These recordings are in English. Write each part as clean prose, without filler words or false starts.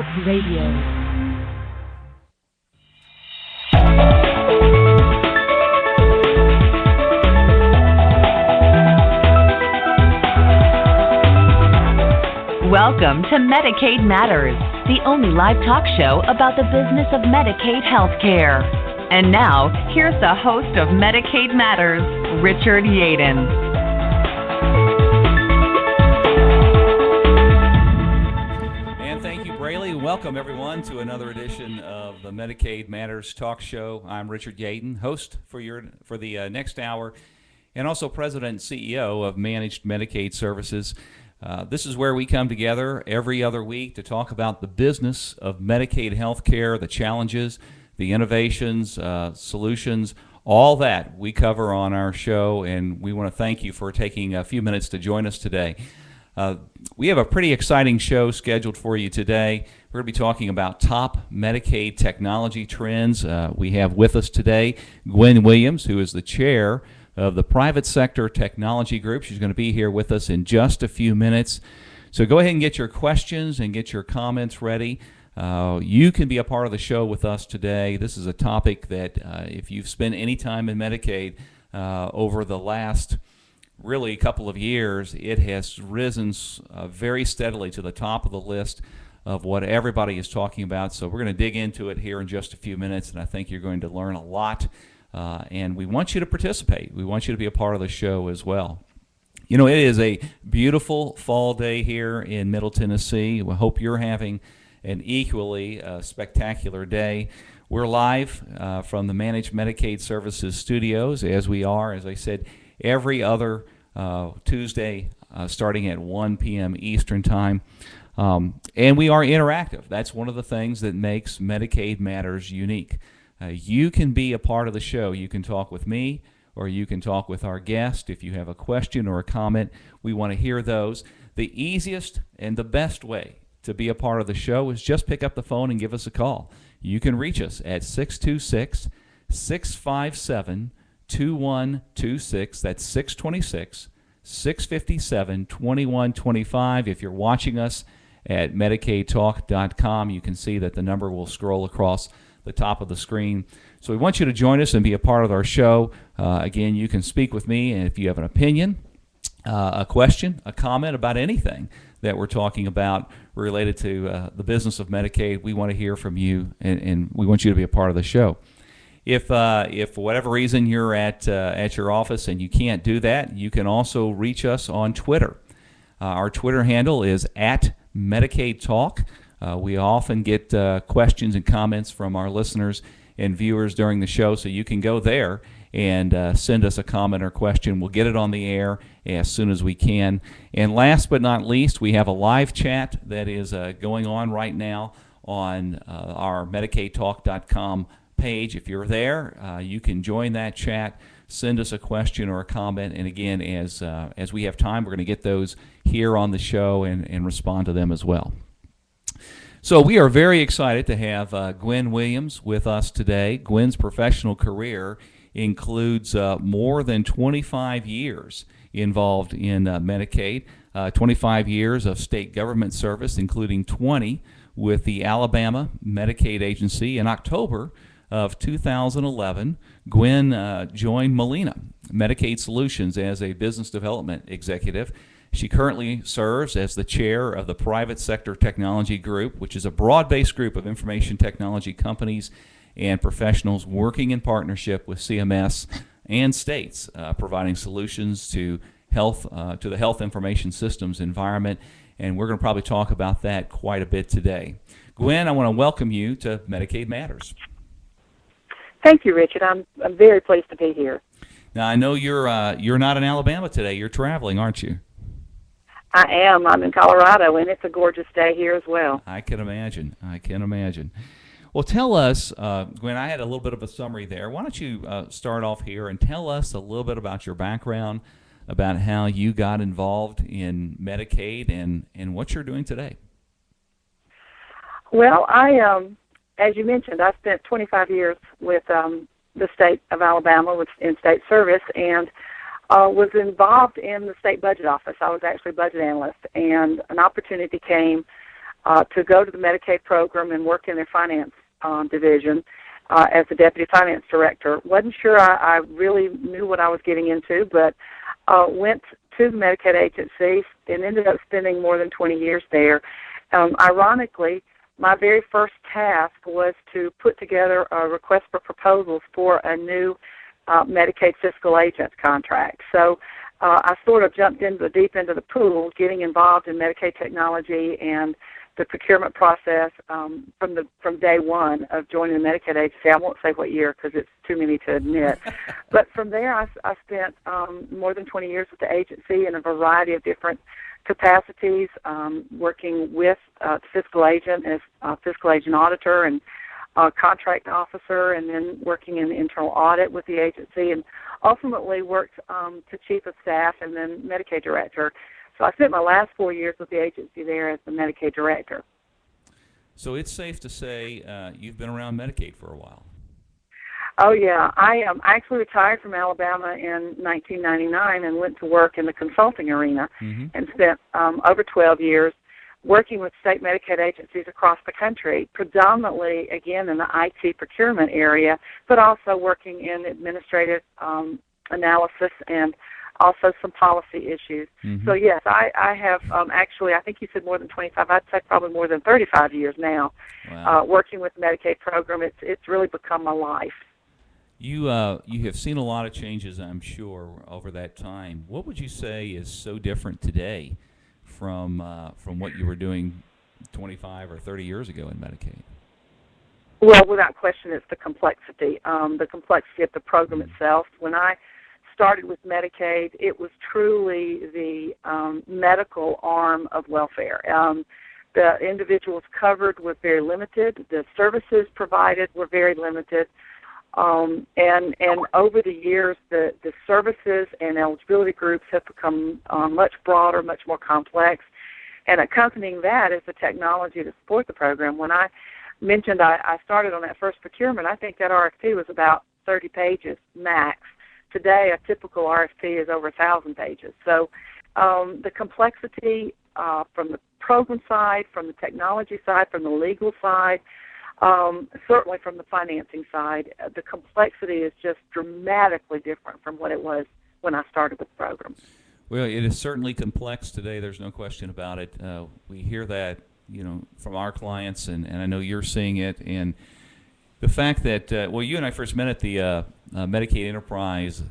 Hope Radio. Welcome to Medicaid Matters, the only live talk show about the business of Medicaid health care. And now, here's the host of Medicaid Matters, Richard Yaden. And thank you, Braley. Welcome, everyone, to another edition of the Medicaid Matters talk show. I'm Richard Yaden, host for the next hour, and also President and CEO of Managed Medicaid Services. This is where we come together every other week to talk about the business of Medicaid health care, the challenges, the innovations, solutions, all that we cover on our show, and we want to thank you for taking a few minutes to join us today. We have a pretty exciting show scheduled for you today. We're going to be talking about top Medicaid technology trends. We have with us today Gwen Williams, who is the chair of the Private Sector Technology Group. She's going to be here with us in just a few minutes. So go ahead and get your questions and get your comments ready. You can be a part of the show with us today. This is a topic that if you've spent any time in Medicaid over the last really couple of years, it has risen very steadily to the top of the list of what everybody is talking about. So we're going to dig into it here in just a few minutes, and I think you're going to learn a lot. And we want you to participate. We want you to be a part of the show as well. You know, it is a beautiful fall day here in Middle Tennessee. We hope you're having an equally spectacular day. We're live from the Managed Medicaid Services studios, as we are, as I said, every other Tuesday starting at 1 p.m. Eastern Time. And we are interactive. That's one of the things that makes Medicaid Matters unique. You can be a part of the show. You can talk with me, or you can talk with our guest. If you have a question or a comment, we want to hear those. The easiest and the best way to be a part of the show is just pick up the phone and give us a call. You can reach us at 626-657-2126. That's 626-657-2125. If you're watching us at MedicaidTalk.com, you can see that the number will scroll across the top of the screen. So we want you to join us and be a part of our show. Again, you can speak with me, and if you have an opinion, a question, a comment about anything that we're talking about related to the business of Medicaid, we want to hear from you, and we want you to be a part of the show. If for whatever reason you're at your office and you can't do that, you can also reach us on Twitter. Our Twitter handle is @MedicaidTalk. We often get questions and comments from our listeners and viewers during the show, so you can go there and send us a comment or question. We'll get it on the air as soon as we can. And last but not least, we have a live chat that is going on right now on our MedicaidTalk.com page. If you're there, you can join that chat, send us a question or a comment, and again, as we have time, we're going to get those here on the show and respond to them as well. So we are very excited to have Gwen Williams with us today. Gwen's professional career includes more than 25 years involved in Medicaid, 25 years of state government service, including 20 with the Alabama Medicaid Agency. In October of 2011, Gwen joined Molina Medicaid Solutions as a business development executive. She currently serves as the chair of the Private Sector Technology Group, which is a broad-based group of information technology companies and professionals working in partnership with CMS and states, providing solutions to the health information systems environment. And we're going to probably talk about that quite a bit today. Gwen, I want to welcome you to Medicaid Matters. Thank you, Richard. I'm very pleased to be here. Now, I know you're not in Alabama today. You're traveling, aren't you? I am. I'm in Colorado, and it's a gorgeous day here as well. I can imagine. Well, tell us, Gwen, I had a little bit of a summary there. Why don't you start off here and tell us a little bit about your background, about how you got involved in Medicaid and what you're doing today. Well, as you mentioned, I spent 25 years with the state of Alabama in state service, and was involved in the state budget office. I was actually a budget analyst, and an opportunity came to go to the Medicaid program and work in their finance division as the deputy finance director. Wasn't sure I really knew what I was getting into, but went to the Medicaid agency and ended up spending more than 20 years there. Ironically, my very first task was to put together a request for proposals for a new Medicaid fiscal agent contract. So I sort of jumped into the deep end of the pool, getting involved in Medicaid technology and the procurement process from day one of joining the Medicaid agency. I won't say what year because it's too many to admit. But from there, I spent more than 20 years with the agency in a variety of different capacities, working with the fiscal agent as fiscal agent auditor and contract officer, and then working in the internal audit with the agency, and ultimately worked to chief of staff and then Medicaid director. So I spent my last 4 years with the agency there as the Medicaid director. So it's safe to say you've been around Medicaid for a while. Oh, yeah. I actually retired from Alabama in 1999 and went to work in the consulting arena and spent over 12 years working with state Medicaid agencies across the country, predominantly, again, in the IT procurement area, but also working in administrative analysis and also some policy issues. So, yes, I have actually, I think you said more than 25. I'd say probably more than 35 years now. Wow. Working with the Medicaid program. It's really become my life. You have seen a lot of changes, I'm sure, over that time. What would you say is so different today from what you were doing 25 or 30 years ago in Medicaid? Well, without question, it's the complexity of the program itself. When I started with Medicaid, it was truly the medical arm of welfare. The individuals covered were very limited. The services provided were very limited. And over the years, the services and eligibility groups have become much broader, much more complex. And accompanying that is the technology to support the program. When I mentioned I started on that first procurement, I think that RFP was about 30 pages max. Today, a typical RFP is over 1,000 pages. So the complexity from the program side, from the technology side, from the legal side, certainly from the financing side, the complexity is just dramatically different from what it was when I started with the program. Well, it is certainly complex today. There's no question about it. We hear that, from our clients, and I know you're seeing it. And the fact that, you and I first met at the Medicaid Enterprise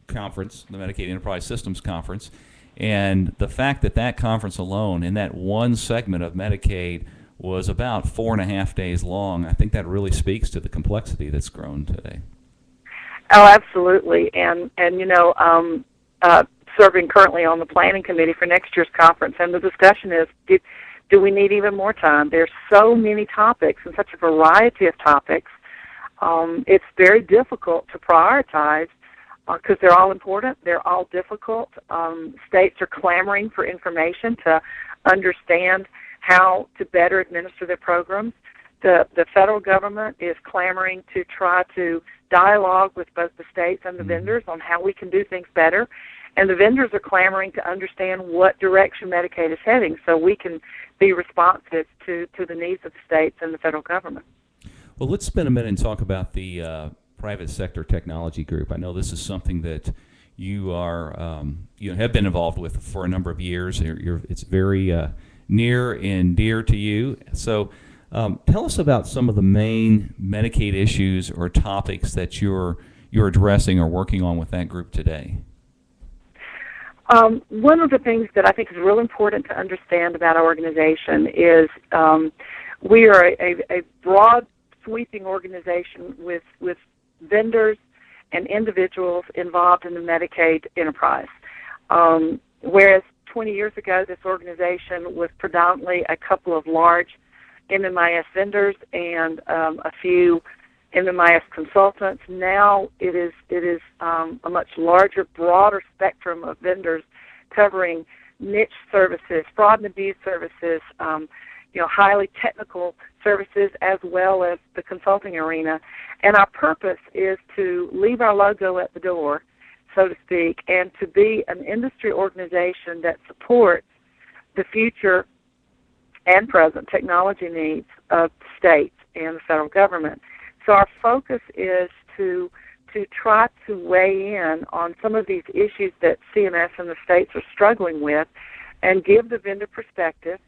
Conference, the Medicaid Enterprise Systems Conference, and the fact that conference alone, in that one segment of Medicaid, was about 4.5 days long, I think that really speaks to the complexity that's grown today. Oh, absolutely. And serving currently on the planning committee for next year's conference, and the discussion is, do we need even more time? There's so many topics and such a variety of topics. It's very difficult to prioritize because they're all important. They're all difficult. States are clamoring for information to understand how to better administer their programs. The federal government is clamoring to try to dialogue with both the states and the vendors on how we can do things better. And the vendors are clamoring to understand what direction Medicaid is heading so we can be responsive to the needs of the states and the federal government. Well, let's spend a minute and talk about the private sector technology group. I know this is something that you are have been involved with for a number of years. It's very near and dear to you. So tell us about some of the main Medicaid issues or topics that you're addressing or working on with that group today. One of the things that I think is real important to understand about our organization is we are a broad, sweeping organization with vendors and individuals involved in the Medicaid enterprise. Whereas 20 years ago, this organization was predominantly a couple of large MMIS vendors and a few MMIS consultants. Now it is a much larger, broader spectrum of vendors covering niche services, fraud and abuse services, highly technical services, as well as the consulting arena. And our purpose is to leave our logo at the door, so to speak, and to be an industry organization that supports the future and present technology needs of states and the federal government. So our focus is to try to weigh in on some of these issues that CMS and the states are struggling with and give the vendor perspective.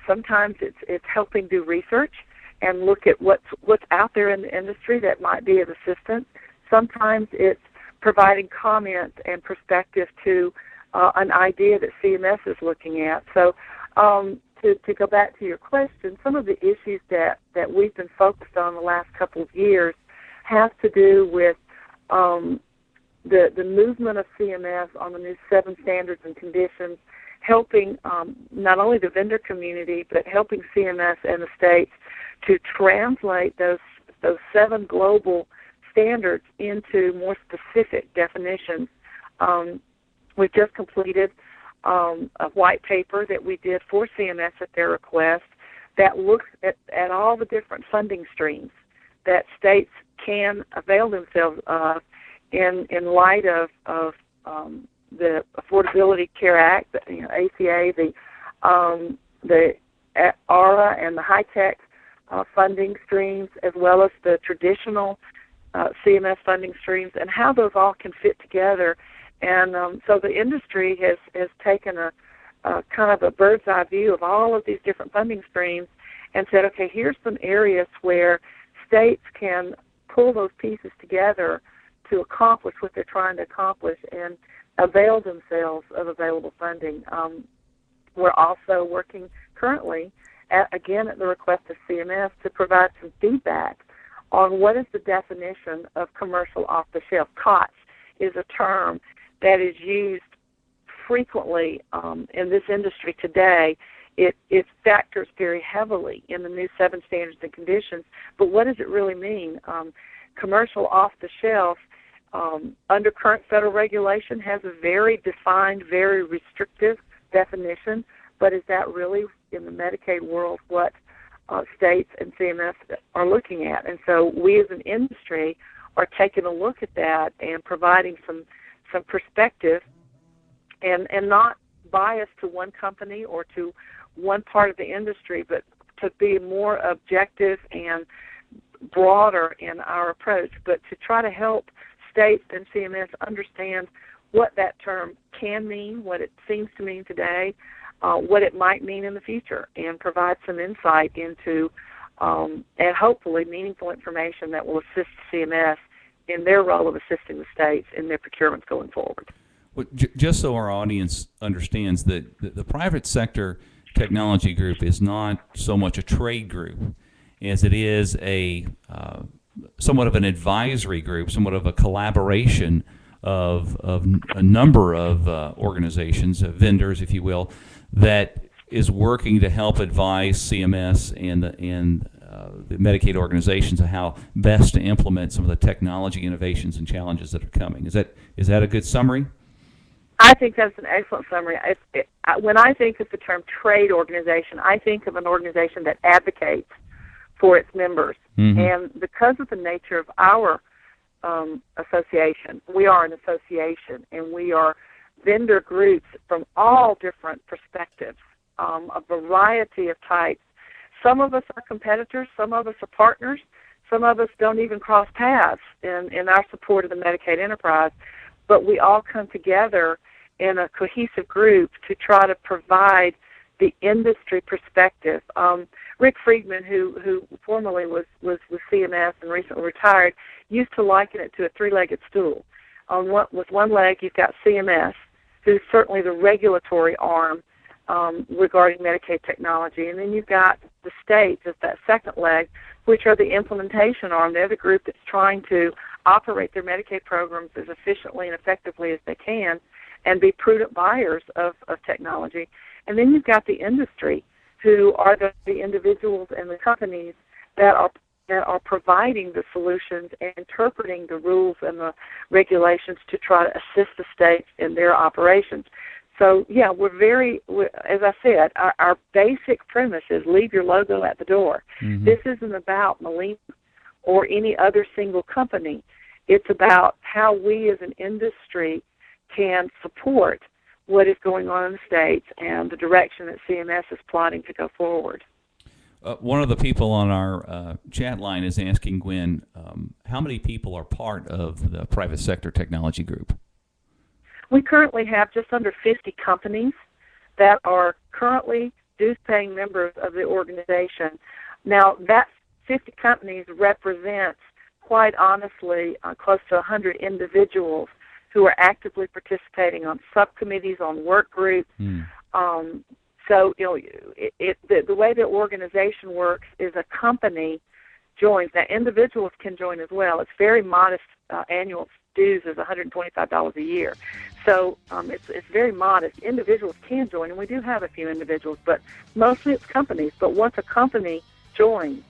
Sometimes it's helping do research and look at what's out there in the industry that might be of assistance. Sometimes it's providing comment and perspective to an idea that CMS is looking at. So to go back to your question, some of the issues that we've been focused on the last couple of years has to do with the movement of CMS on the new 7 standards and conditions, helping not only the vendor community, but helping CMS and the states to translate those 7 global standards into more specific definitions. We've just completed a white paper that we did for CMS at their request that looks at all the different funding streams that states can avail themselves of in light of the Affordability Care Act, ACA, the ARA, and the high-tech funding streams, as well as the traditional CMS funding streams, and how those all can fit together. And so the industry has taken a kind of a bird's eye view of all of these different funding streams and said, okay, here's some areas where states can pull those pieces together to accomplish what they're trying to accomplish and avail themselves of available funding. We're also working currently, again at the request of CMS, to provide some feedback on what is the definition of commercial off-the-shelf. COTS is a term that is used frequently in this industry today. It factors very heavily in the new 7 standards and conditions, but what does it really mean? Commercial off-the-shelf, under current federal regulation, has a very defined, very restrictive definition, but is that really, in the Medicaid world, what states and CMS are looking at? And so we as an industry are taking a look at that and providing some perspective and not biased to one company or to one part of the industry, but to be more objective and broader in our approach, but to try to help states and CMS understand what that term can mean, what it seems to mean today, what it might mean in the future, and provide some insight into and hopefully meaningful information that will assist CMS in their role of assisting the states in their procurements going forward. Well, just so our audience understands that the private sector technology group is not so much a trade group as it is a somewhat of an advisory group, somewhat of a collaboration of a number of organizations, vendors, if you will, that is working to help advise CMS and the Medicaid organizations on how best to implement some of the technology innovations and challenges that are coming. Is that a good summary? I think that's an excellent summary. When I think of the term trade organization, I think of an organization that advocates for its members. Mm-hmm. And because of the nature of our association, we are an association, and we are vendor groups from all different perspectives, a variety of types. Some of us are competitors, some of us are partners, some of us don't even cross paths in our support of the Medicaid enterprise, but we all come together in a cohesive group to try to provide the industry perspective. Rick Friedman, who formerly was with CMS and recently retired, used to liken it to a 3-legged stool. With one leg, you've got CMS, who's certainly the regulatory arm regarding Medicaid technology, and then you've got the states as that second leg, which are the implementation arm. They're the group that's trying to operate their Medicaid programs as efficiently and effectively as they can and be prudent buyers of technology. And then you've got the industry, who are the individuals and the companies that are providing the solutions and interpreting the rules and the regulations to try to assist the states in their operations. So, yeah, as I said, our basic premise is leave your logo at the door. Mm-hmm. This isn't about Molina or any other single company. It's about how we as an industry can support what is going on in the states and the direction that CMS is plotting to go forward. One of the people on our chat line is asking Gwen, how many people are part of the private sector technology group? We currently have just under 50 companies that are currently dues-paying members of the organization. Now, that 50 companies represents, quite honestly, close to 100 individuals who are actively participating on subcommittees, on work groups. So, the way the organization works is a company joins. Now, individuals can join as well. It's very modest. Annual dues is $125 a year. So it's very modest. Individuals can join, and we do have a few individuals, but mostly it's companies. But once a company joins,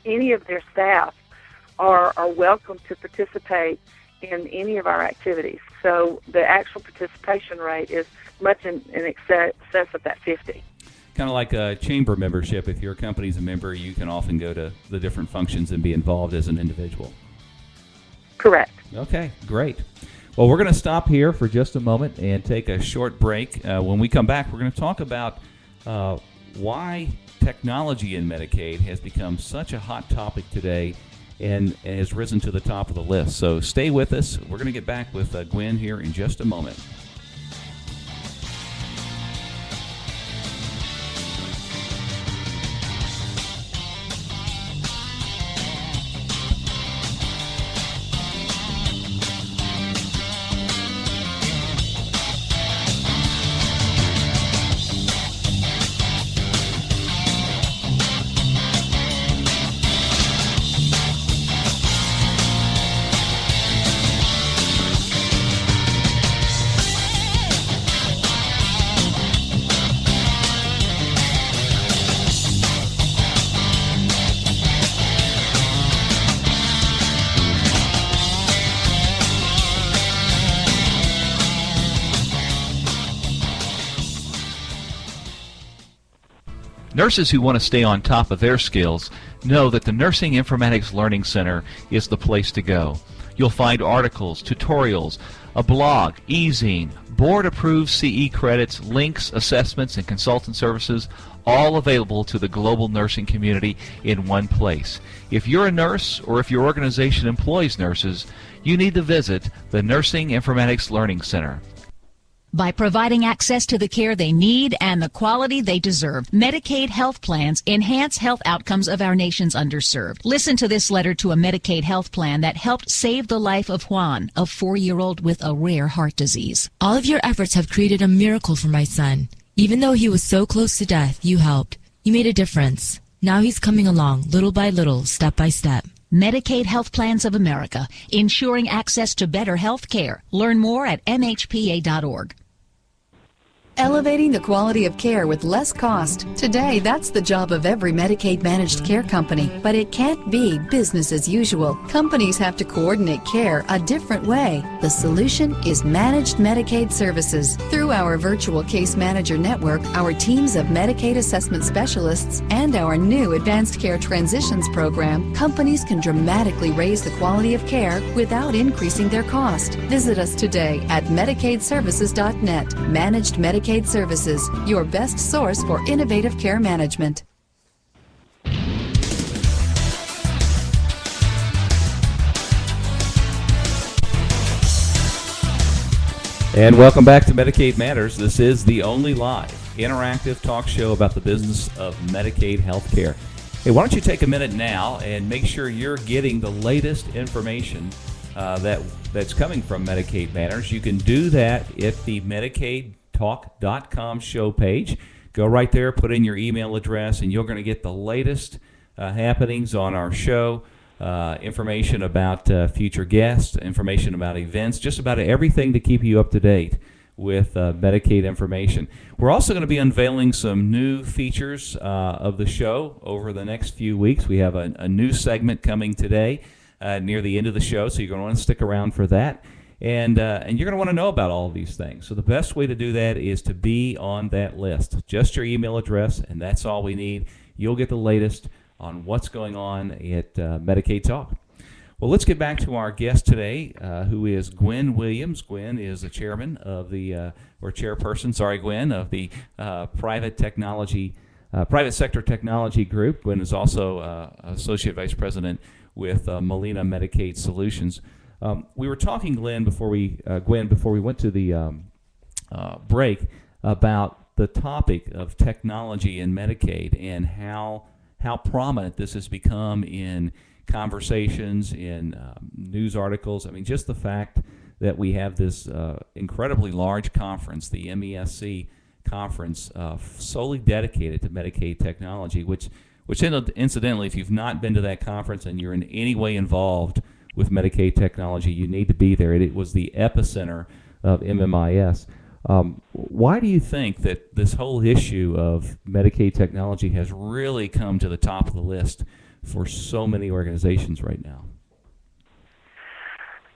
any of their staff are welcome to participate in any of our activities. So the actual participation rate is much in excess of that 50. Kind of like a chamber membership. If your company's a member, you can often go to the different functions and be involved as an individual. Correct. Okay, great. Well, we're going to stop here for just a moment and take a short break. When we come back, we're going to talk about why technology in Medicaid has become such a hot topic today and has risen to the top of the list. So stay with us. We're going to get back with Gwen here in just a moment. Nurses who want to stay on top of their skills know that the Nursing Informatics Learning Center is the place to go. You'll find articles, tutorials, a blog, e-zine, board-approved CE credits, links, assessments, and consultant services, all available to the global nursing community in one place. If you're a nurse or if your organization employs nurses, you need to visit the Nursing Informatics Learning Center. By providing access to the care they need and the quality they deserve, Medicaid health plans enhance health outcomes of our nation's underserved. Listen to this letter to a Medicaid health plan that helped save the life of Juan, a 4-year-old with a rare heart disease. All of your efforts have created a miracle for my son. Even though he was so close to death, you helped. You made a difference. Now he's coming along, little by little, step by step. Medicaid Health Plans of America, ensuring access to better health care. Learn more at mhpa.org. Elevating the quality of care with less cost. Today, that's the job of every Medicaid managed care company, but it can't be business as usual. Companies have to coordinate care a different way. The solution is Managed Medicaid Services. Through our virtual case manager network, our teams of Medicaid assessment specialists, and our new Advanced Care Transitions program, companies can dramatically raise the quality of care without increasing their cost. Visit us today at MedicaidServices.net. Managed Medicaid Services, your best source for innovative care management. And welcome back to Medicaid Matters. This is the only live, interactive talk show about the business of Medicaid health care. Hey, why don't you take a minute now and make sure you're getting the latest information that's coming from Medicaid Matters. You can do that at the MedicaidTalk.com show page. Go right there, put in your email address, and you're going to get the latest happenings on our show, information about future guests, information about events, just about everything to keep you up to date with Medicaid information. We're also going to be unveiling some new features of the show over the next few weeks. We have a new segment coming today near the end of the show, so you're going to want to stick around for that. And you're going to want to know about all of these things. So the best way to do that is to be on that list. Just your email address, and that's all we need. You'll get the latest on what's going on at Medicaid Talk. Well, let's get back to our guest today, who is Gwen Williams. Gwen is the chairman of the, or chairperson, sorry, Gwen, of the private sector technology group. Gwen is also associate vice president with Molina Medicaid Solutions. We were talking, Gwen, before we went to the break, about the topic of technology in Medicaid and how prominent this has become in conversations, in news articles. I mean, just the fact that we have this incredibly large conference, the MESC conference, solely dedicated to Medicaid technology, which incidentally, if you've not been to that conference and you're in any way involved with Medicaid technology, you need to be there. It was the epicenter of MMIS. Why do you think that this whole issue of Medicaid technology has really come to the top of the list for so many organizations right now?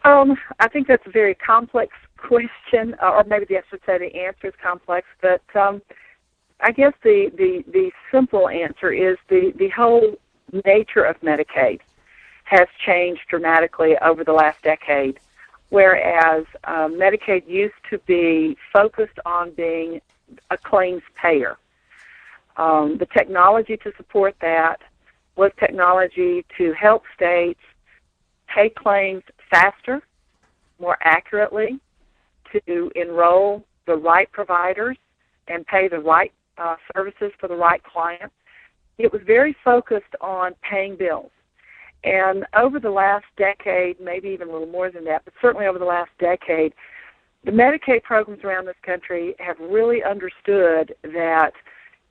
I think that's a very complex question, or maybe I should say the answer is complex, but I guess the simple answer is the whole nature of Medicaid has changed dramatically over the last decade, whereas Medicaid used to be focused on being a claims payer. The technology to support that was technology to help states pay claims faster, more accurately, to enroll the right providers and pay the right services for the right clients. It was very focused on paying bills. And over the last decade, maybe even a little more than that, but certainly over the last decade, the Medicaid programs around this country have really understood that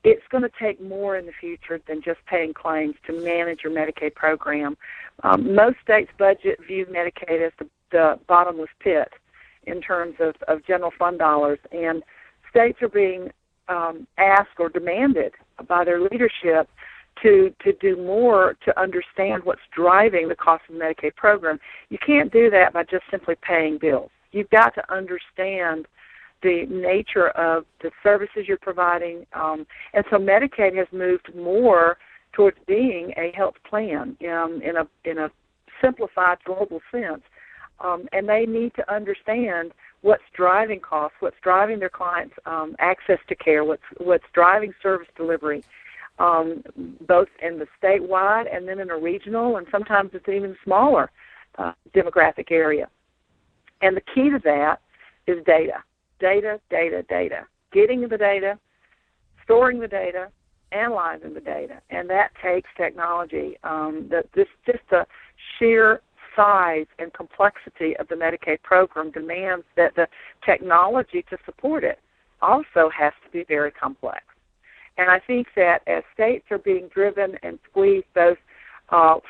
it's going to take more in the future than just paying claims to manage your Medicaid program. Most states' budget view Medicaid as the bottomless pit in terms of general fund dollars, and states are being asked or demanded by their leadership to do more to understand what's driving the cost of the Medicaid program. You can't do that by just simply paying bills. You've got to understand the nature of the services you're providing, and so Medicaid has moved more towards being a health plan in a simplified global sense, and they need to understand what's driving costs, what's driving their clients' access to care, what's driving service delivery, both in the statewide and then in a regional, and sometimes it's even smaller demographic area. And the key to that is data. Data. Getting the data, storing the data, analyzing the data, and that takes technology. Just the sheer size and complexity of the Medicaid program demands that the technology to support it also has to be very complex. And I think that as states are being driven and squeezed both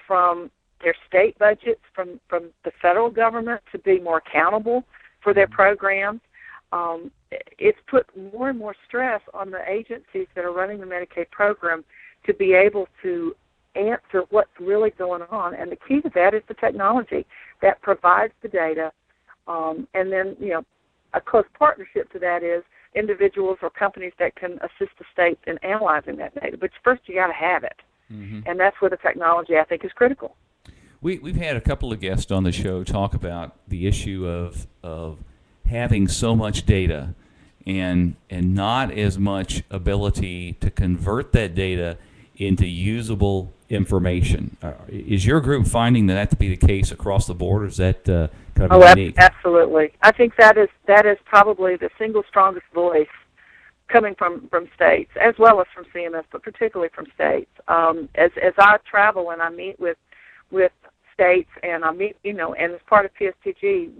from their state budgets, from the federal government to be more accountable for their programs, it's put more and more stress on the agencies that are running the Medicaid program to be able to answer what's really going on. And the key to that is the technology that provides the data. And then, a close partnership to that is individuals or companies that can assist the states in analyzing that data. But first, you got to have it. Mm-hmm. And that's where the technology, I think, is critical. We've had a couple of guests on the show talk about the issue of having so much data and not as much ability to convert that data into usable information. Is your group finding that to be the case across the board, or is that kind of unique? Absolutely. I think that is probably the single strongest voice coming from states, as well as from CMS, but particularly from states. As I travel and I meet with states, and I meet, and as part of PSTG,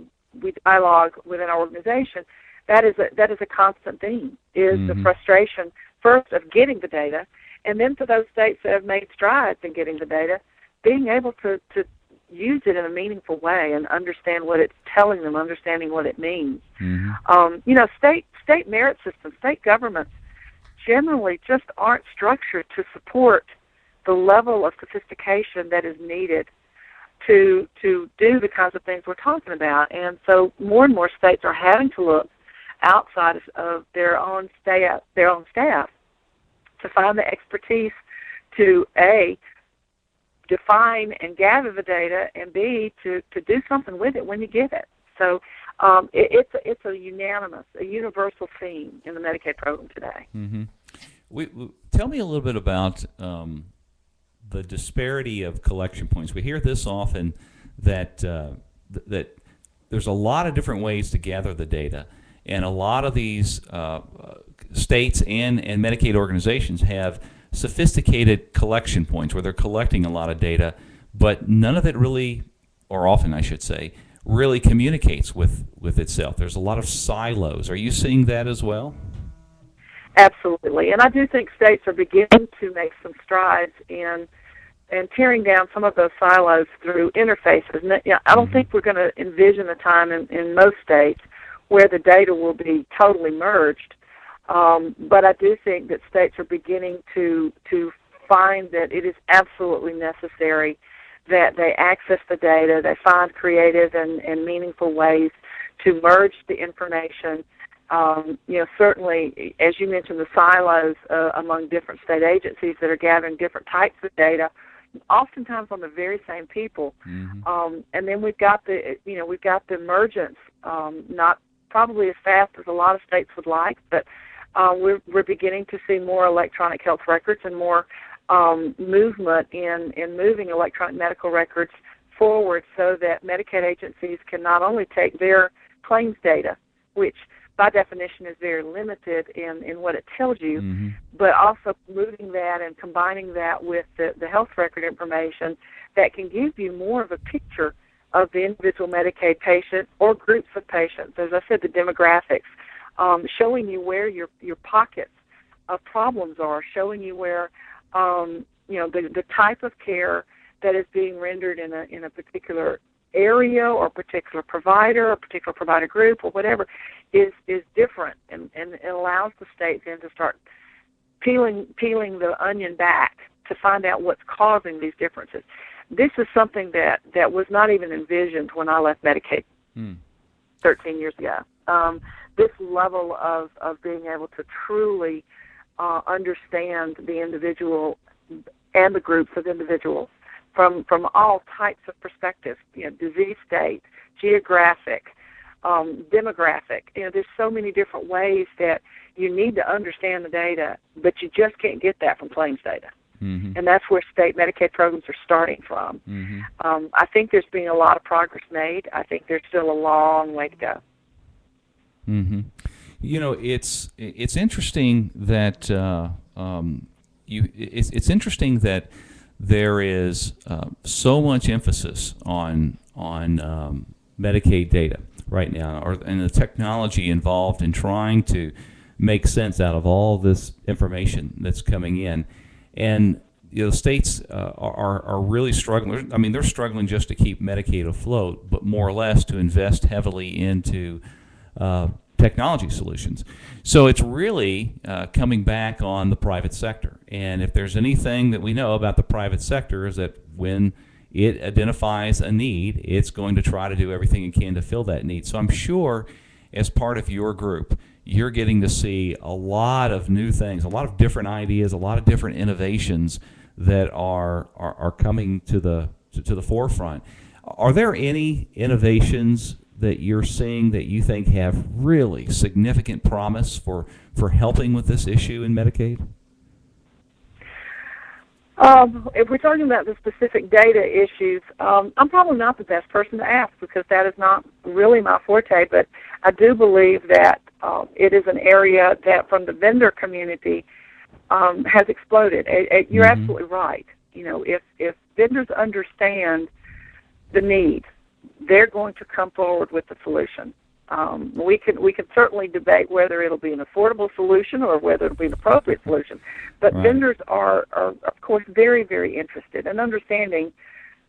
we dialogue within our organization. That is a constant theme, is the frustration, first, of getting the data, and then for those states that have made strides in getting the data, being able to use it in a meaningful way and understand what it's telling them, understanding what it means. Mm-hmm. State merit systems, state governments generally just aren't structured to support the level of sophistication that is needed to do the kinds of things we're talking about. And so more and more states are having to look outside of their own staff to find the expertise to, A, define and gather the data, and B, to do something with it when you get it. So it's a universal theme in the Medicaid program today. Mm-hmm. Tell me a little bit about the disparity of collection points. We hear this often that that there's a lot of different ways to gather the data, and a lot of these states and Medicaid organizations have sophisticated collection points where they're collecting a lot of data, but none of it really, or often I should say, really communicates with itself. There's a lot of silos. Are you seeing that as well? Absolutely, and I do think states are beginning to make some strides in tearing down some of those silos through interfaces. And, I don't think we're going to envision a time in most states where the data will be totally merged. But I do think that states are beginning to find that it is absolutely necessary that they access the data, they find creative and meaningful ways to merge the information. Certainly, as you mentioned, the silos among different state agencies that are gathering different types of data, oftentimes on the very same people. And then we've got the emergence, not probably as fast as a lot of states would like, but we're beginning to see more electronic health records and more movement in moving electronic medical records forward so that Medicaid agencies can not only take their claims data, which by definition is very limited in what it tells you, but also moving that and combining that with the health record information that can give you more of a picture of the individual Medicaid patient or groups of patients. As I said, the demographics, showing you where your pockets of problems are, showing you where the type of care that is being rendered in a particular area or particular provider or particular provider group or whatever is different, and it allows the state then to start peeling the onion back to find out what's causing these differences. This is something that was not even envisioned when I left Medicaid 13 years ago. This level of being able to truly understand the individual and the groups of individuals from all types of perspectives, disease state, geographic, demographic. There's so many different ways that you need to understand the data, but you just can't get that from claims data. And that's where state Medicaid programs are starting from. I think there's been a lot of progress made. I think there's still a long way to go. It's interesting that it's interesting that there is so much emphasis on Medicaid data right now, and the technology involved in trying to make sense out of all this information that's coming in. And states are really struggling. I mean, they're struggling just to keep Medicaid afloat, but more or less to invest heavily into technology solutions. So it's really coming back on the private sector. And if there's anything that we know about the private sector is that when it identifies a need, it's going to try to do everything it can to fill that need. So I'm sure as part of your group, you're getting to see a lot of new things, a lot of different ideas, a lot of different innovations that are coming to the forefront. Are there any innovations that you're seeing that you think have really significant promise for helping with this issue in Medicaid? If we're talking about the specific data issues, I'm probably not the best person to ask because that is not really my forte, but I do believe that it is an area that from the vendor community has exploded. You're absolutely right. If vendors understand the need, they're going to come forward with the solution. We can certainly debate whether it'll be an affordable solution or whether it'll be an appropriate solution. But vendors are, of course, very, very interested in understanding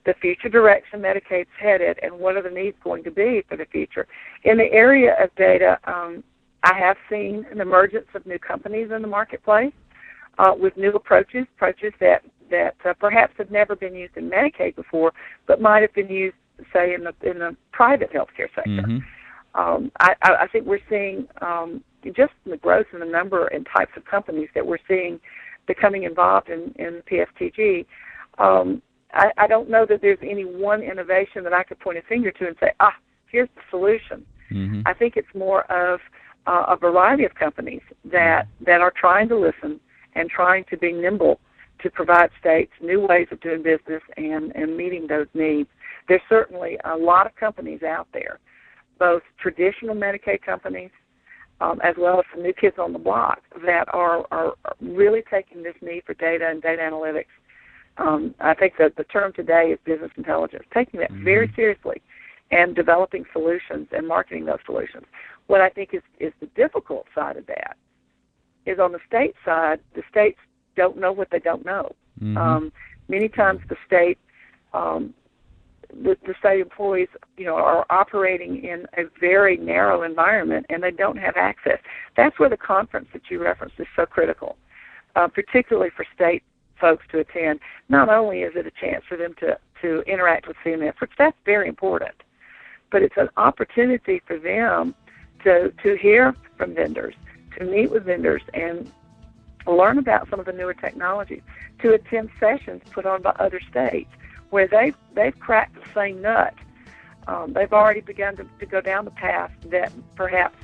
the future direction Medicaid's headed and what are the needs going to be for the future. In the area of data, I have seen an emergence of new companies in the marketplace with new approaches that perhaps have never been used in Medicaid before, but might have been used, say, in the private healthcare sector. I think we're seeing just the growth in the number and types of companies that we're seeing becoming involved in PSTG. I don't know that there's any one innovation that I could point a finger to and say, here's the solution. Mm-hmm. I think it's more of a variety of companies that are trying to listen and trying to be nimble to provide states new ways of doing business and meeting those needs. There's certainly a lot of companies out there, both traditional Medicaid companies as well as some new kids on the block that are really taking this need for data and data analytics. I think that the term today is business intelligence, taking that very seriously and developing solutions and marketing those solutions. What I think is the difficult side of that is on the state side, the states don't know what they don't know. Mm-hmm. Many times the state employees, are operating in a very narrow environment and they don't have access. That's where the conference that you referenced is so critical, particularly for state folks to attend. Not only is it a chance for them to interact with CMS, which that's very important, but it's an opportunity for them to hear from vendors, to meet with vendors and learn about some of the newer technologies, to attend sessions put on by other states where they've cracked the same nut. They've already begun to go down the path that perhaps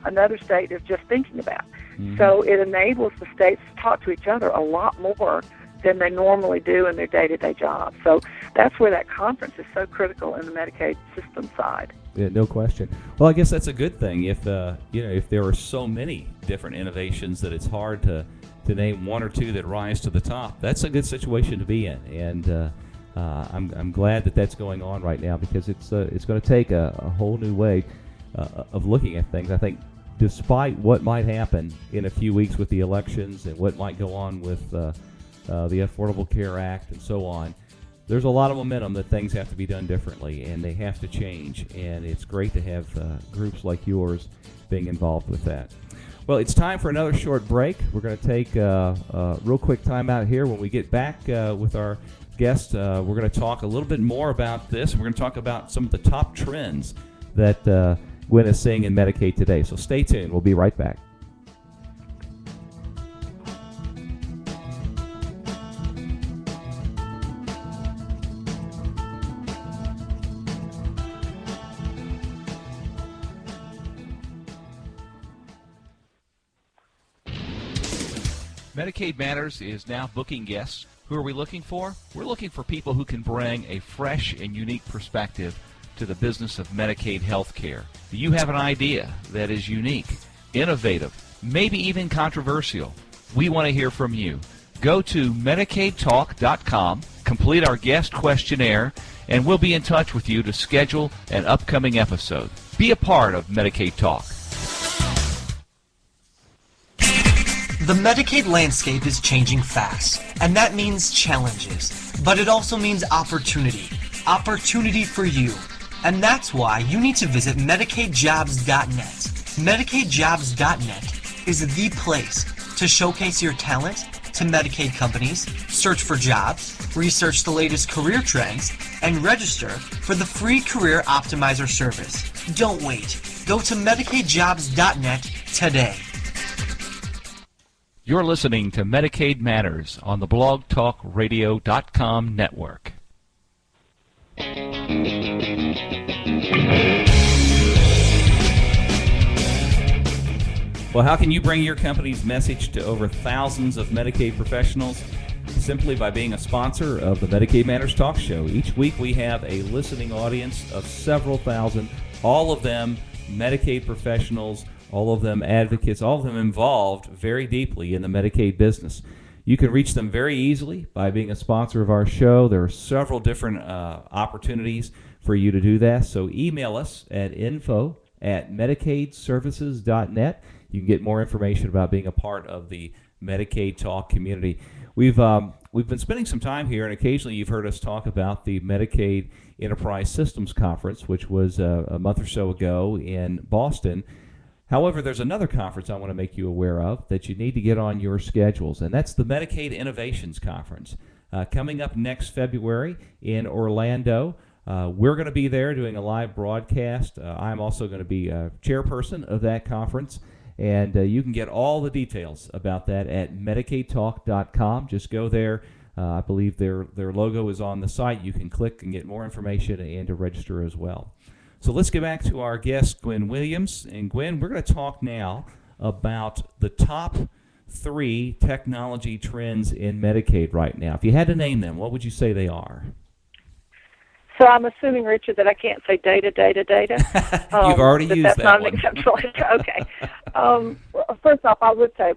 another state is just thinking about. Mm-hmm. So it enables the states to talk to each other a lot more than they normally do in their day-to-day jobs. So that's where that conference is so critical in the Medicaid system side. Yeah, no question. Well, I guess that's a good thing. If if there are so many different innovations that it's hard to name one or two that rise to the top, that's a good situation to be in. And I'm glad that that's going on right now, because it's going to take a whole new way of looking at things. I think despite what might happen in a few weeks with the elections and what might go on with the Affordable Care Act and so on, there's a lot of momentum that things have to be done differently and they have to change. And it's great to have groups like yours being involved with that. Well, it's time for another short break. We're going to take a real quick time out here. When we get back with our guest, we're going to talk a little bit more about this. We're going to talk about some of the top trends that Gwen is seeing in Medicaid today. So stay tuned. We'll be right back. Medicaid Matters is now booking guests. Who are we looking for? We're looking for people who can bring a fresh and unique perspective to the business of Medicaid health care. Do you have an idea that is unique, innovative, maybe even controversial? We want to hear from you. Go to MedicaidTalk.com, complete our guest questionnaire, and we'll be in touch with you to schedule an upcoming episode. Be a part of Medicaid Talk. The Medicaid landscape is changing fast, and that means challenges, but it also means opportunity. Opportunity for you. And that's why you need to visit MedicaidJobs.net. MedicaidJobs.net is the place to showcase your talent to Medicaid companies, search for jobs, research the latest career trends, and register for the free Career Optimizer service. Don't wait. Go to MedicaidJobs.net today. You're listening to Medicaid Matters on the blogtalkradio.com network. Well, how can you bring your company's message to over thousands of Medicaid professionals? Simply by being a sponsor of the Medicaid Matters Talk Show. Each week we have a listening audience of several thousand, all of them Medicaid professionals, all of them advocates, all of them involved very deeply in the Medicaid business. You can reach them very easily by being a sponsor of our show. There are several different opportunities for you to do that. So email us at info@medicaidservices.net. You can get more information about being a part of the Medicaid Talk community. We've been spending some time here, and occasionally you've heard us talk about the Medicaid Enterprise Systems Conference, which was a month or so ago in Boston. However, there's another conference I want to make you aware of that you need to get on your schedules, and that's the Medicaid Innovations Conference. Coming up next February in Orlando. We're going to be there doing a live broadcast. I'm also going to be a chairperson of that conference, and you can get all the details about that at MedicaidTalk.com. Just go there, I believe their logo is on the site. You can click and get more information and to register as well. So let's get back to our guest, Gwen Williams. And Gwen, we're going to talk now about the top 3 technology trends in Medicaid right now. If you had to name them, what would you say they are? So I'm assuming, Richard, that I can't say data. You've already used that's that not one. An exceptional. Okay. Well, first off, I would say,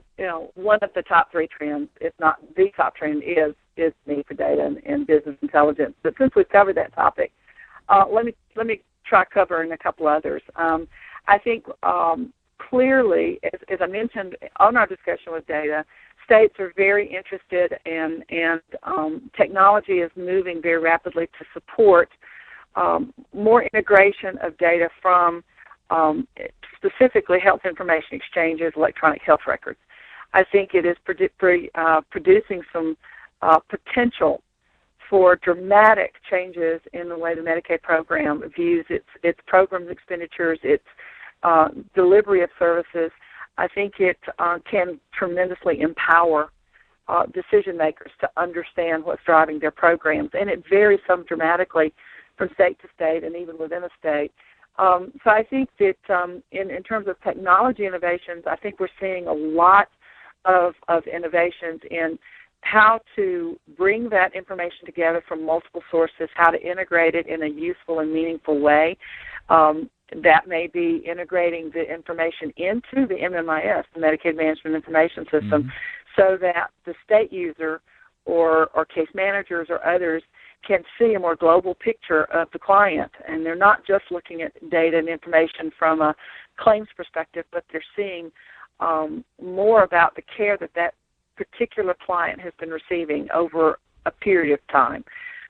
one of the top 3 trends, if not the top trend, is need for data and business intelligence. But since we've covered that topic, let me try covering a couple others. I think clearly, as I mentioned on our discussion with data, states are very interested and technology is moving very rapidly to support more integration of data from specifically health information exchanges, electronic health records. I think it is producing some potential for dramatic changes in the way the Medicaid program views its programs, expenditures, its delivery of services. I think it can tremendously empower decision makers to understand what's driving their programs, and it varies so dramatically from state to state and even within a state. So I think that in terms of technology innovations, I think we're seeing a lot of innovations in how to bring that information together from multiple sources, how to integrate it in a useful and meaningful way. That may be integrating the information into the MMIS, the Medicaid Management Information System, so that the state user or case managers or others can see a more global picture of the client. And they're not just looking at data and information from a claims perspective, but they're seeing more about the care that particular client has been receiving over a period of time.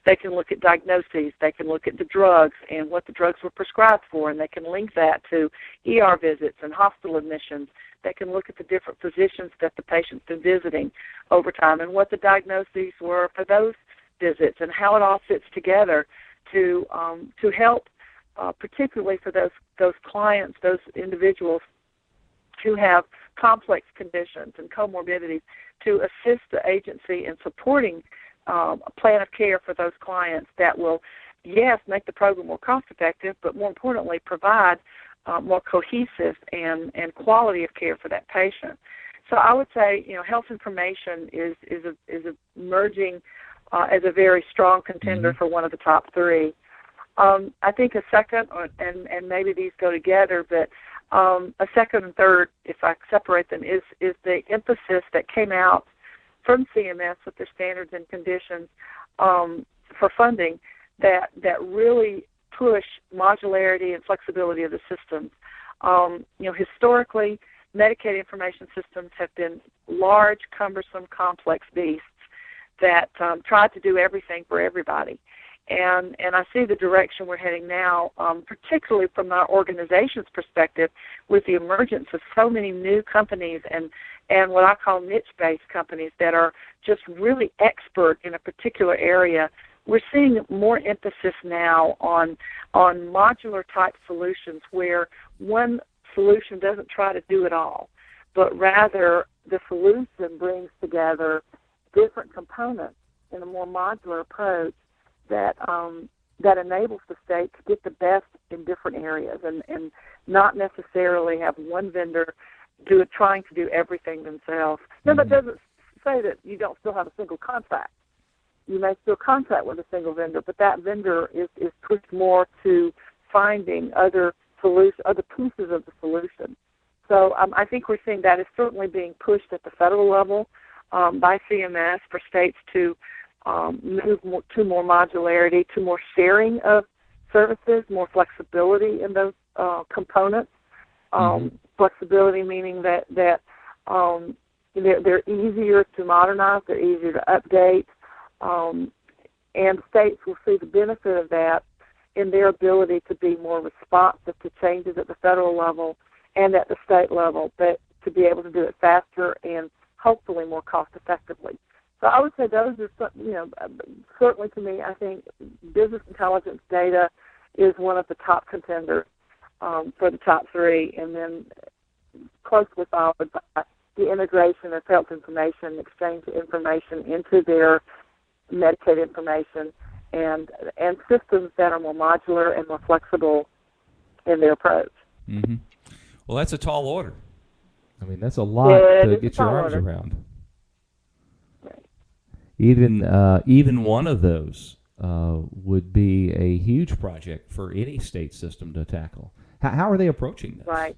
They can look at diagnoses, they can look at the drugs and what the drugs were prescribed for, and they can link that to ER visits and hospital admissions. They can look at the different physicians that the patient's been visiting over time and what the diagnoses were for those visits and how it all fits together to help, particularly for those clients, those individuals who have complex conditions and comorbidities, to assist the agency in supporting a plan of care for those clients that will, yes, make the program more cost-effective, but more importantly, provide more cohesive and quality of care for that patient. So I would say, health information is emerging as a very strong contender for one of the top 3. I think a second, and maybe these go together, but a second and third, if I separate them, is the emphasis that came out from CMS with their standards and conditions for funding that really push modularity and flexibility of the systems. Historically, Medicaid information systems have been large, cumbersome, complex beasts that tried to do everything for everybody. And I see the direction we're heading now, particularly from our organization's perspective, with the emergence of so many new companies and what I call niche-based companies that are just really expert in a particular area. We're seeing more emphasis now on modular-type solutions where one solution doesn't try to do it all, but rather the solution brings together different components in a more modular approach that enables the state to get the best in different areas and not necessarily have one vendor trying to do everything themselves. Now, that doesn't say that you don't still have a single contract. You may still contract with a single vendor, but that vendor is pushed more to finding other pieces of the solution. So I think we're seeing that is certainly being pushed at the federal level by CMS for states to move to more modularity, to more sharing of services, more flexibility in those components. Flexibility meaning that they're easier to modernize, they're easier to update, and states will see the benefit of that in their ability to be more responsive to changes at the federal level and at the state level, but to be able to do it faster and hopefully more cost effectively. So I would say those are, certainly to me, I think business intelligence data is one of the top contenders for the top 3, and then closely followed by the integration of health information, exchange of information into their Medicaid information and systems that are more modular and more flexible in their approach. Mm-hmm. Well, that's a tall order. I mean, that's a lot to get your arms around. Right. Even one of those would be a huge project for any state system to tackle. How are they approaching this? Right.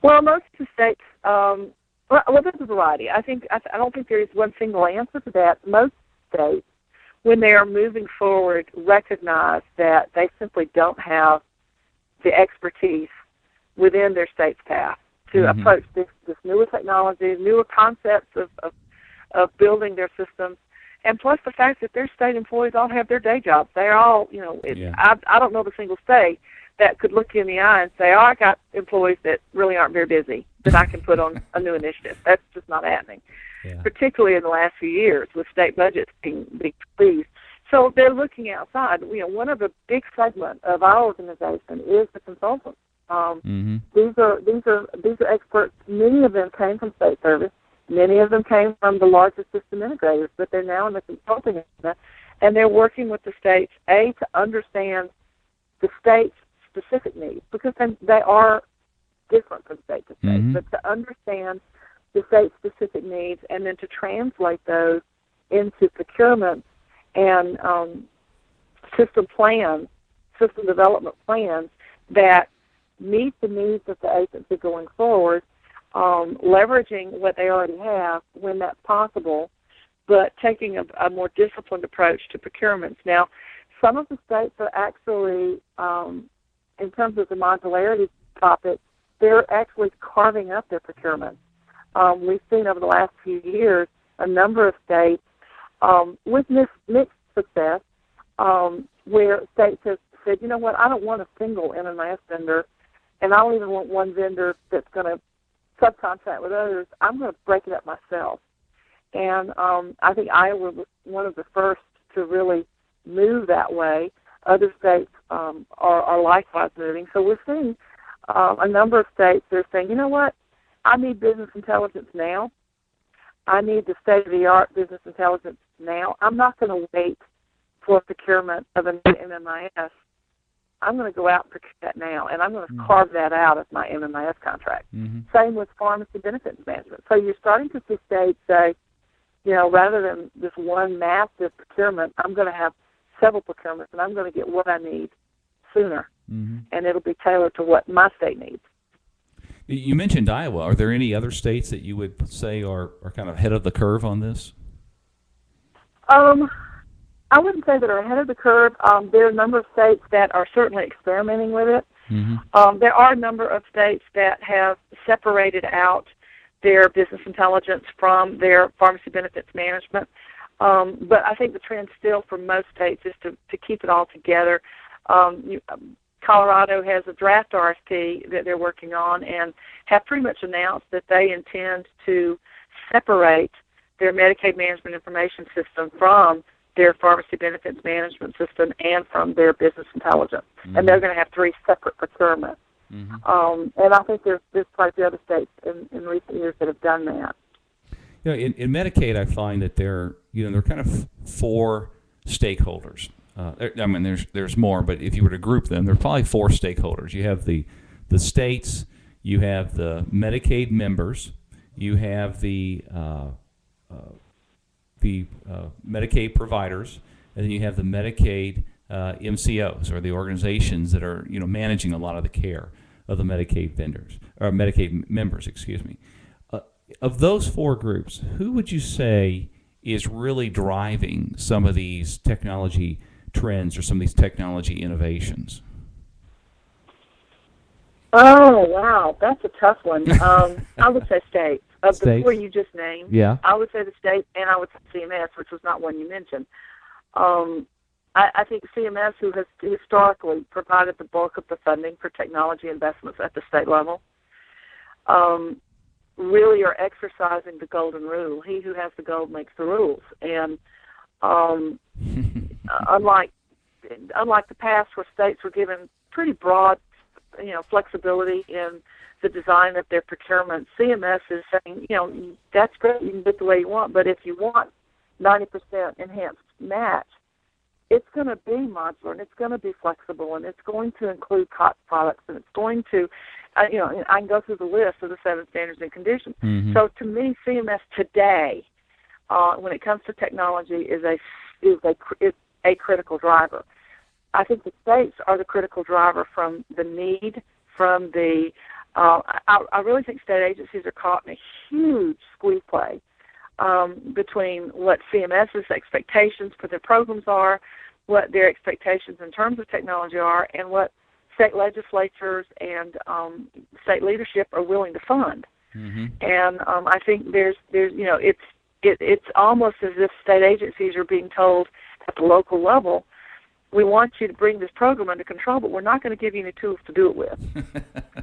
Well, most of the states, well, there's a variety. I don't think there is one single answer to that. Most states, when they are moving forward, recognize that they simply don't have the expertise within their state's path to approach this newer technology, newer concepts of building their systems, and plus the fact that their state employees all have their day jobs. They're all, I don't know of a single state that could look you in the eye and say, I got employees that really aren't very busy that I can put on a new initiative. That's just not happening, particularly in the last few years with state budgets being squeezed. So they're looking outside. One of the big segments of our organization is the consultants. These are experts. Many of them came from state service. Many of them came from the larger system integrators, but they're now in the consulting area, and they're working with the states, to understand the state's specific needs, because they are different from state to state, but to understand the state's specific needs and then to translate those into procurement and system development plans that meet the needs of the agency going forward, leveraging what they already have when that's possible, but taking a more disciplined approach to procurements. Now, some of the states are actually, in terms of the modularity topic, they're actually carving up their procurement. We've seen over the last few years a number of states with mixed success where states have said, you know what, I don't want a single MMIS vendor, and I don't even want one vendor that's going to subcontract with others. I'm going to break it up myself. And I think Iowa was one of the first to really move that way. Other states are likewise moving. So we're seeing a number of states that are saying, you know what, I need business intelligence now. I need the state-of-the-art business intelligence now. I'm not going to wait for procurement of a new MMIS. I'm going to go out and procure that now, and I'm going to carve that out of my MMIS contract. Same with pharmacy benefits management. So you're starting to see states say, rather than this one massive procurement, I'm going to have several procurements, and I'm going to get what I need sooner, and it'll be tailored to what my state needs. You mentioned Iowa. Are there any other states that you would say are kind of ahead of the curve on this? I wouldn't say that are ahead of the curve. There are a number of states that are certainly experimenting with it. There are a number of states that have separated out their business intelligence from their pharmacy benefits management. But I think the trend still for most states is to keep it all together. Colorado has a draft RFP that they're working on and have pretty much announced that they intend to separate their Medicaid management information system from their pharmacy benefits management system and from their business intelligence. And they're going to have 3 separate procurements. And I think there's probably other states in recent years that have done that. In Medicaid, I find that there are kind of 4 stakeholders. There's more, but if you were to group them, there are probably 4 stakeholders. You have the states, you have the Medicaid members, you have the Medicaid providers, and then you have the Medicaid MCOs, or the organizations that are managing a lot of the care of the Medicaid vendors or Medicaid members. Excuse me. Of those 4 groups, who would you say is really driving some of these technology trends or some of these technology innovations? Oh, wow, that's a tough one. I would say states. Of the 4 you just named, I would say the states, and I would say CMS, which was not one you mentioned. I think CMS, who has historically provided the bulk of the funding for technology investments at the state level, really are exercising the golden rule. He who has the gold makes the rules. And unlike the past where states were given pretty broad flexibility in the design of their procurement, CMS is saying, that's great, you can do it the way you want, but if you want 90% enhanced match, it's going to be modular and it's going to be flexible and it's going to include COTS products and it's going to, I can go through the list of the 7 standards and conditions. Mm-hmm. So to me, CMS today, when it comes to technology, is a critical driver. I think the states are the critical driver from the need, from the. I really think state agencies are caught in a huge squeeze play between what CMS's expectations for their programs are, what their expectations in terms of technology are, and what state legislatures and state leadership are willing to fund. Mm-hmm. And I think there's it's almost as if state agencies are being told at the local level, we want you to bring this program under control, but we're not going to give you any tools to do it with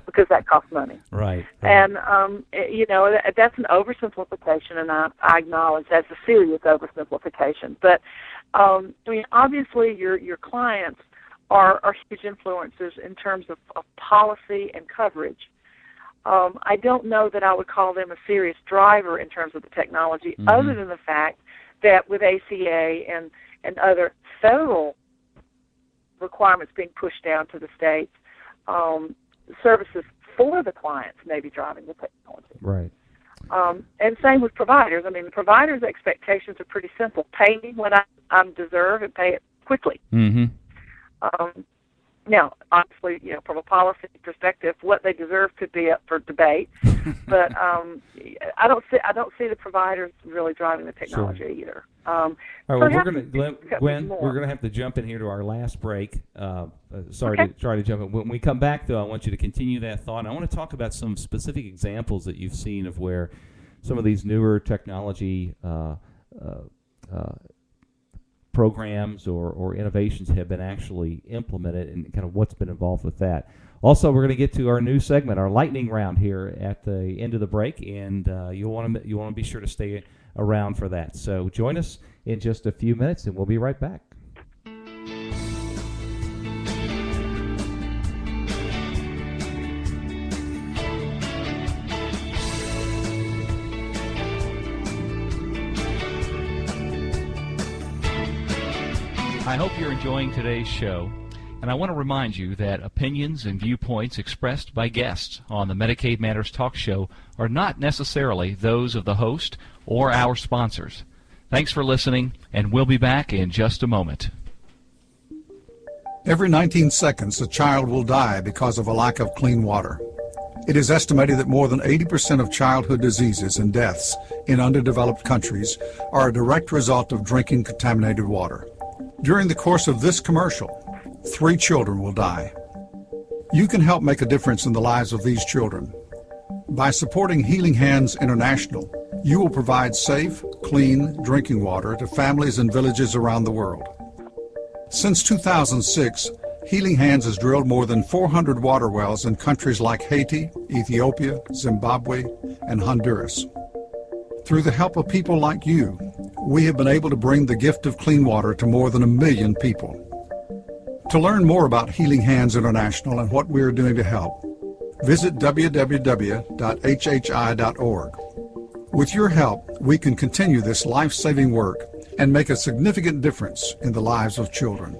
because that costs money. Right. And, that's an oversimplification, and I acknowledge that's a serious oversimplification. But, obviously your clients are huge influences in terms of policy and coverage. I don't know that I would call them a serious driver in terms of the technology, mm-hmm. other than the fact that with ACA and other federal requirements being pushed down to the states, services for the clients may be driving the technology. Right. And same with providers. I mean, the providers' expectations are pretty simple. Pay me what I deserve and pay it quickly. Mm-hmm. Now, obviously, from a policy perspective, what they deserve could be up for debate. But I don't see the providers really driving the technology Sure. either. All right, well, Gwen, we're going to have to jump in here to our last break. Sorry to jump in. When we come back, though, I want you to continue that thought. And I want to talk about some specific examples that you've seen of where some of these newer technology programs or innovations have been actually implemented and kind of what's been involved with that. Also, we're going to get to our new segment, our lightning round here at the end of the break, and you'll want to be sure to stay around for that. So join us in just a few minutes, and we'll be right back. I hope you're enjoying today's show, and I want to remind you that opinions and viewpoints expressed by guests on the Medicaid Matters Talk Show are not necessarily those of the host or our sponsors. Thanks for listening, and we'll be back in just a moment. Every 19 seconds, a child will die because of a lack of clean water. It is estimated that more than 80% of childhood diseases and deaths in underdeveloped countries are a direct result of drinking contaminated water. During the course of this commercial, 3 children will die. You can help make a difference in the lives of these children. By supporting Healing Hands International, you will provide safe, clean drinking water to families and villages around the world. Since 2006, Healing Hands has drilled more than 400 water wells in countries like Haiti, Ethiopia, Zimbabwe, and Honduras. Through the help of people like you, we have been able to bring the gift of clean water to more than 1 million people. To learn more about Healing Hands International and what we are doing to help, visit www.hhi.org. With your help, we can continue this life-saving work and make a significant difference in the lives of children.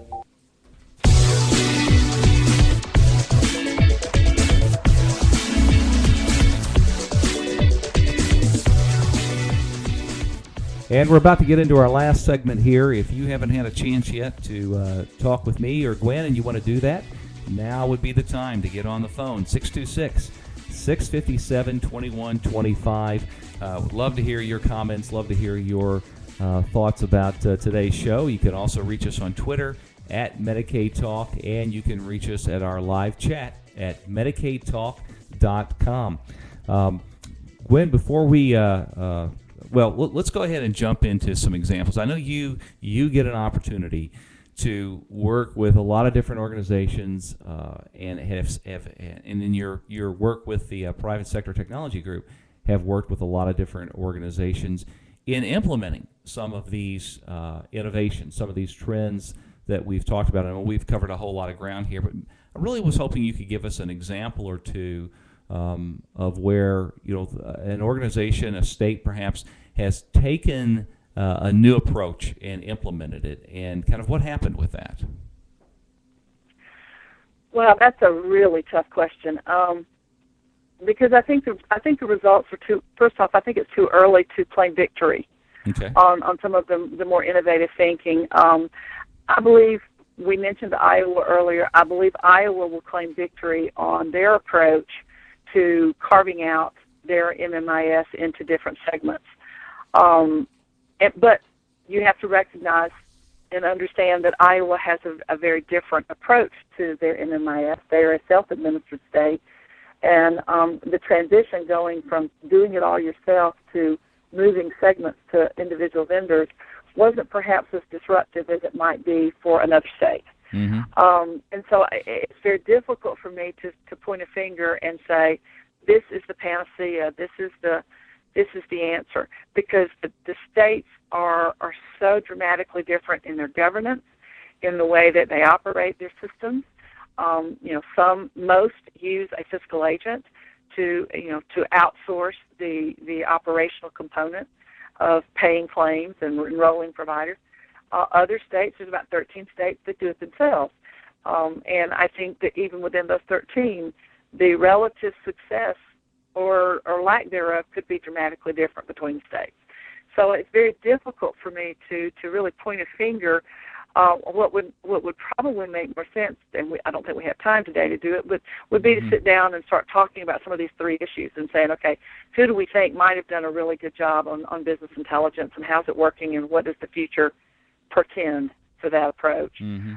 And we're about to get into our last segment here. If you haven't had a chance yet to talk with me or Gwen and you want to do that, now would be the time to get on the phone, 626-657-2125. Would love to hear your comments, love to hear your thoughts about today's show. You can also reach us on Twitter at Medicaid Talk, and you can reach us at our live chat at MedicaidTalk.com. Gwen, before we... Well, let's go ahead and jump into some examples. I know you get an opportunity to work with a lot of different organizations, and in your work with the private sector technology group, have worked with a lot of different organizations in implementing some of these innovations, some of these trends that we've talked about. And we've covered a whole lot of ground here, but I really was hoping you could give us an example or two of where an organization, a state perhaps, has taken a new approach and implemented it, and kind of what happened with that? Well, that's a really tough question, because I think the results are too. First off, I think it's too early to claim victory on some of the more innovative thinking. I believe we mentioned Iowa earlier. I believe Iowa will claim victory on their approach to carving out their MMIS into different segments. But you have to recognize and understand that Iowa has a very different approach to their MMIS. They are a self-administered state, and the transition going from doing it all yourself to moving segments to individual vendors wasn't perhaps as disruptive as it might be for another state. Mm-hmm. And so it's very difficult for me to point a finger and say, this is the panacea, this is the answer, because the states are so dramatically different in their governance, in the way that they operate their systems. Most use a fiscal agent to outsource the operational component of paying claims and enrolling providers. Other states, there's about 13 states that do it themselves. And I think that even within those 13, the relative success or lack thereof could be dramatically different between states. So it's very difficult for me to really point a finger. What would probably make more sense, and I don't think we have time today to do it, but would be to sit down and start talking about some of these three issues and saying, okay, who do we think might have done a really good job on business intelligence, and how's it working, and what does the future portend for that approach? Mm-hmm.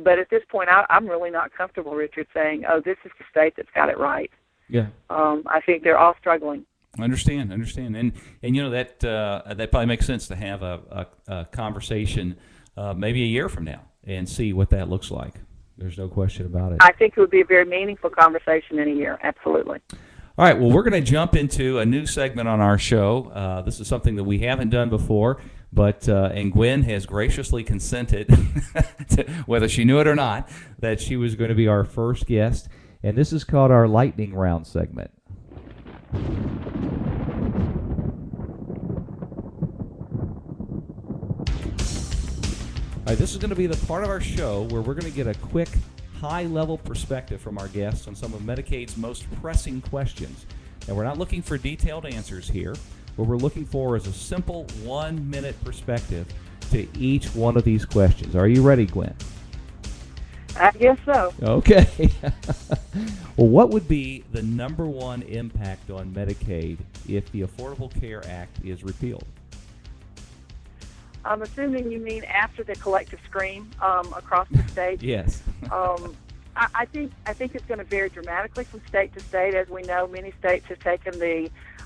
But at this point, I'm really not comfortable, Richard, saying, oh, this is the state that's got it right. Yeah. I think they're all struggling. I understand, and that probably makes sense to have a conversation maybe a year from now and see what that looks like. There's no question about it. I think it would be a very meaningful conversation in a year, absolutely. All right, well, we're going to jump into a new segment on our show. This is something that we haven't done before, but and Gwen has graciously consented, to, whether she knew it or not, that she was going to be our first guest, and this is called our lightning round segment. All right, this is going to be the part of our show where we're going to get a quick, high-level perspective from our guests on some of Medicaid's most pressing questions. And we're not looking for detailed answers here. What we're looking for is a simple 1-minute perspective to each one of these questions. Are you ready, Gwen? I guess so. Okay. Well, what would be the number one impact on Medicaid if the Affordable Care Act is repealed? I'm assuming you mean after the collective scream across the state. Yes. I think it's going to vary dramatically from state to state. As we know, many states have taken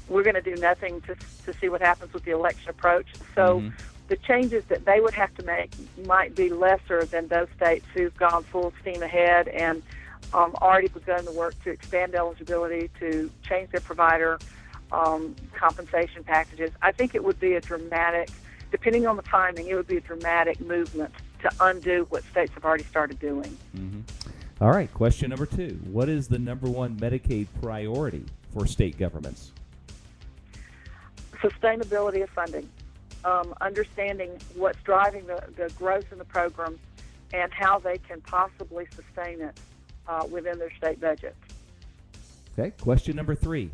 we're going to do nothing to see what happens with the election approach. So the changes that they would have to make might be lesser than those states who've gone full steam ahead and already begun the work to expand eligibility, to change their provider compensation packages. I think it would be a dramatic, depending on the timing, it would be a dramatic movement to undo what states have already started doing. Mm-hmm. All right, question number 2. What is the number one Medicaid priority for state governments? Sustainability of funding. Understanding what's driving the growth in the program and how they can possibly sustain it within their state budget. Okay, question number 3.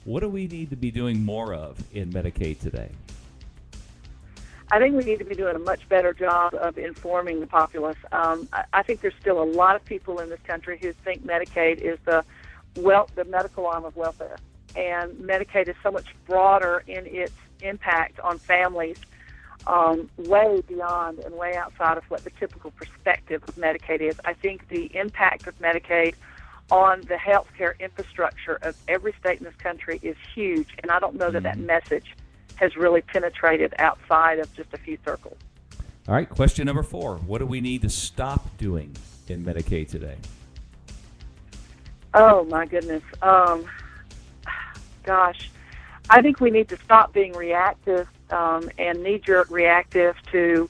What do we need to be doing more of in Medicaid today? I think we need to be doing a much better job of informing the populace. I think there's still a lot of people in this country who think Medicaid is the medical arm of welfare. And Medicaid is so much broader in its impact on families, way beyond and way outside of what the typical perspective of Medicaid is. I think the impact of Medicaid on the healthcare infrastructure of every state in this country is huge, and I don't know that message has really penetrated outside of just a few circles. All right, question number 4. What do we need to stop doing in Medicaid today? Oh, my goodness. Gosh, I think we need to stop being reactive and knee-jerk reactive to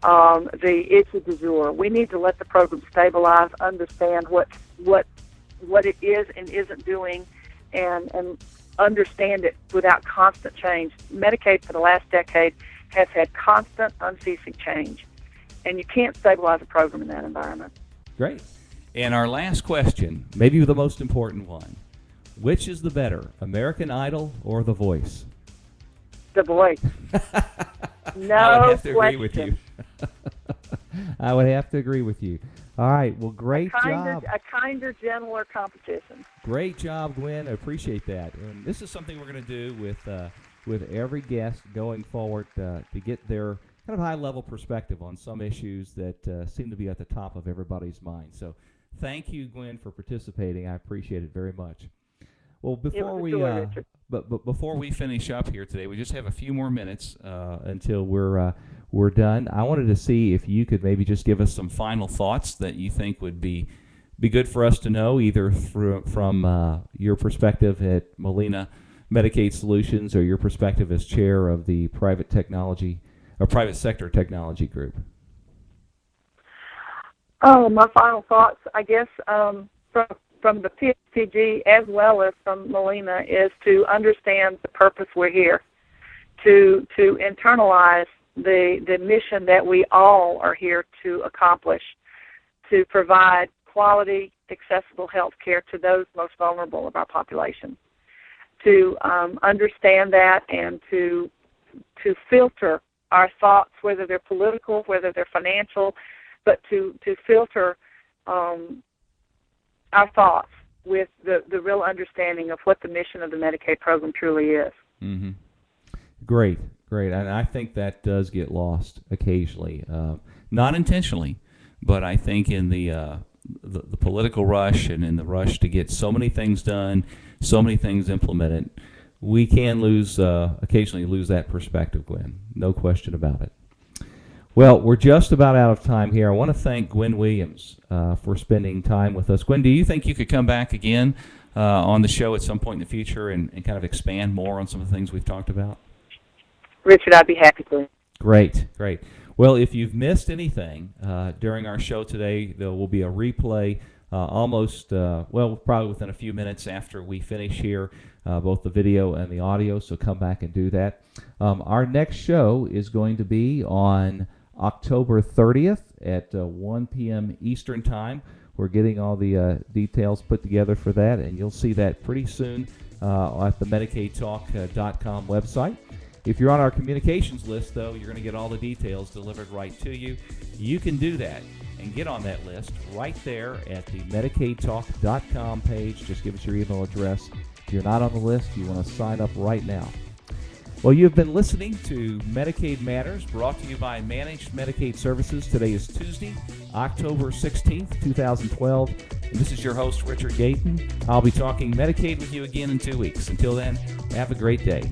the issue du jour. We need to let the program stabilize, understand what it is and isn't doing, and understand it without constant change. Medicaid for the last decade has had constant, unceasing change. And you can't stabilize a program in that environment. Great. And our last question, maybe the most important one. Which is the better, American Idol or The Voice? The Voice. No I would have to question. agree with you. I would have to agree with you. All right. Well, great job. A kinder, gentler competition. Great job, Gwen. I appreciate that. And this is something we're going to do with every guest going forward to get their kind of high-level perspective on some issues that seem to be at the top of everybody's mind. So thank you, Gwen, for participating. I appreciate it very much. Well, before we finish up here today, we just have a few more minutes until we're done. I wanted to see if you could maybe just give us some final thoughts that you think would be good for us to know, either from your perspective at Molina Medicaid Solutions or your perspective as chair of the private sector technology group. Oh, my final thoughts, I guess, from the PSTG as well as from Molina is to understand the purpose we're here, to internalize the mission that we all are here to accomplish, to provide quality, accessible health care to those most vulnerable of our population, to understand that and to filter our thoughts, whether they're political, whether they're financial, but to filter our thoughts with the real understanding of what the mission of the Medicaid program truly is. Mm-hmm. Great. And I think that does get lost occasionally, not intentionally, but I think in the political rush and in the rush to get so many things done, so many things implemented, we can occasionally lose that perspective, Gwen. No question about it. Well, we're just about out of time here. I want to thank Gwen Williams for spending time with us. Gwen, do you think you could come back again on the show at some point in the future and kind of expand more on some of the things we've talked about? Richard, I'd be happy to. Great. Well, if you've missed anything during our show today, there will be a replay probably within a few minutes after we finish here, both the video and the audio, so come back and do that. Our next show is going to be on October 30th at 1 p.m. Eastern Time. We're getting all the details put together for that, and you'll see that pretty soon at the MedicaidTalk.com website. If you're on our communications list, though, you're going to get all the details delivered right to you. You can do that and get on that list right there at the MedicaidTalk.com page. Just give us your email address. If you're not on the list, you want to sign up right now. Well, you've been listening to Medicaid Matters, brought to you by Managed Medicaid Services. Today is Tuesday, October 16th, 2012. And this is your host, Richard Gayton. I'll be talking Medicaid with you again in 2 weeks. Until then, have a great day.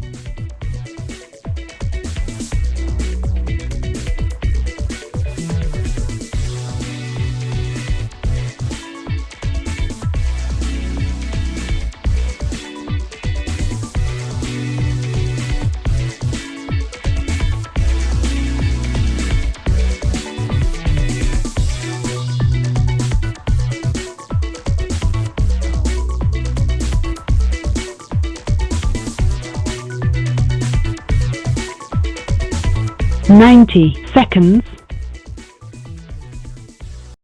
Ninety seconds